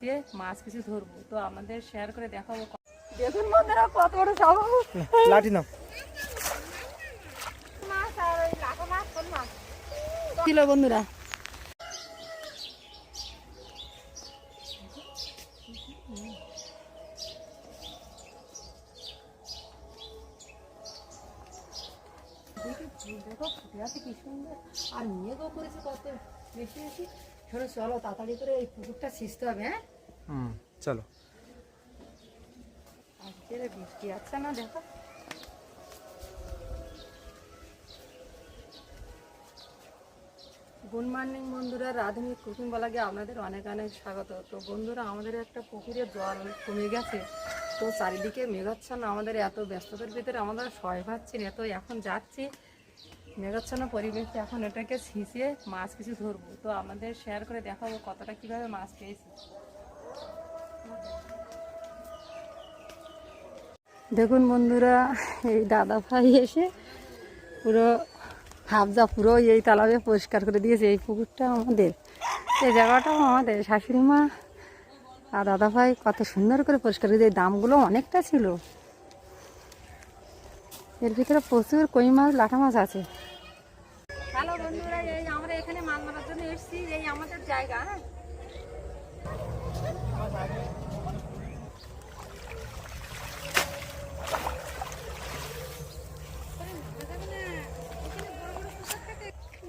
দিয়ে মাছ কিছু ধরবো, তো আমাদের শেয়ার করে দেখাবো। দেখুন বন্ধুরা কত বড় সাগর, লাঠি নাও মাছ আর ওই লাঠা মাছ, কোন মাছ ছিল বন্ধুরা। দেখো ফুটে আছে কি সুন্দর, আর মেঘও করেছে কত বেশি বেশি। শোনো চলো তাড়াতাড়ি করে এই পুকুরটা ছিঁচতে হবে। হ্যাঁ চলো। আজকে বৃষ্টি আছে না, দেখো। গুড মর্নিং বন্ধুরা, রাধুনিক কুকিং ব্লগে আপনাদের অনেক অনেক স্বাগত। তো বন্ধুরা আমাদের একটা পুকুরে জল কমে গেছে, তো চারিদিকে মেঘাচ্ছন্ন, আমাদের এত ব্যস্ততার ভিতরে আমাদের সয় পাচ্ছি না, তো এখন যাচ্ছি মেঘাচ্ছন্ন পরিবেশে, এখন এটাকে ছিঁচিয়ে মাছ কিছু ধরবো, তো আমাদের শেয়ার করে দেখাবো কতটা কীভাবে মাছ পেয়েছি। দেখুন বন্ধুরা, এই দাদা ভাই এসে পুরো হাফজা পুরো এই তালাবে পরিষ্কার করে দিয়েছে। এই পুকুরটা আমাদের, এই জায়গাটাও আমাদের। শাশুড়ি মা আর দাদা ভাই কত সুন্দর করে পরিষ্কার করে দিয়ে, দামগুলো অনেকটা ছিল। এর ভিতরে প্রচুর কই মাছ, লাঠা মাছ আছে। হ্যালো বন্ধুরা, এই আমরা এখানে মাছ মারার জন্য এসেছি, এই আমাদের জায়গা।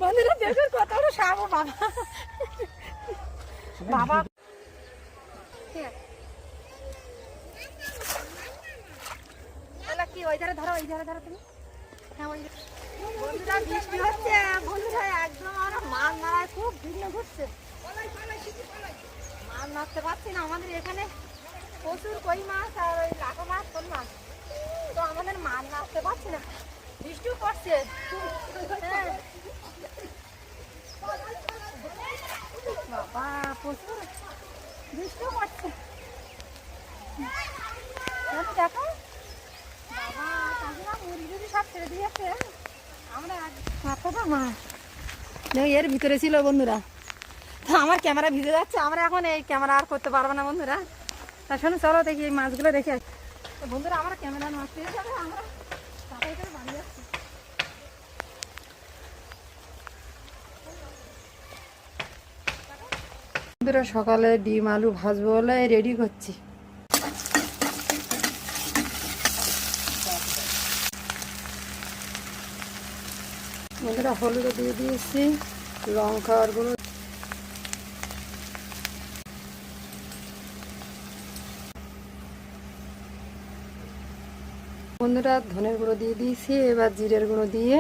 বন্ধুরা দেখুন কত বড় সাপ, বাবা বাবা। কি ওই ধারে ধরো, ওই ধারে ধরো তুমি। হ্যাঁ ওই বন্ধুরা বৃষ্টি হচ্ছে, বন্ধুরা একদম আমরা মাছ মারায় খুব ভিন্ন ঘুরছে, মাছ মারতে পারছি না। আমাদের এখানে প্রচুর কই মাছ আর ওই লাঠা মাছ, কোন মাছ, তো আমাদের মাছ মারতে পারছি না, বৃষ্টিও পড়ছে। হ্যাঁ বাবা প্রচুর বৃষ্টিও পড়ছে, দেখো বাবা। কাকিমা মুরগি সব ছেড়ে দিয়েছে, আমরা কতটা মাছ এর ভিতরে ছিল বন্ধুরা। তো আমার ক্যামেরা ভিজে যাচ্ছে, আমরা এখন এই ক্যামেরা আর করতে পারবো না বন্ধুরা। তা শোনো চলো দেখি এই মাছগুলো রেখে আসি। তো বন্ধুরা আমরা ক্যামেরা নষ্ট হয়ে যাবে, আমরা তাড়াতাড়ি করে বাড়ি যাচ্ছি। বন্ধুরা সকালে ডিম আলু ভাজবো বলে রেডি করছি। বন্ধুরা হলুদ দিয়ে দিয়েছি, লঙ্কার গুঁড়ো, বন্ধুরা ধনের গুঁড়ো দিয়ে দিয়েছি, এবার জিরের গুঁড়ো দিয়ে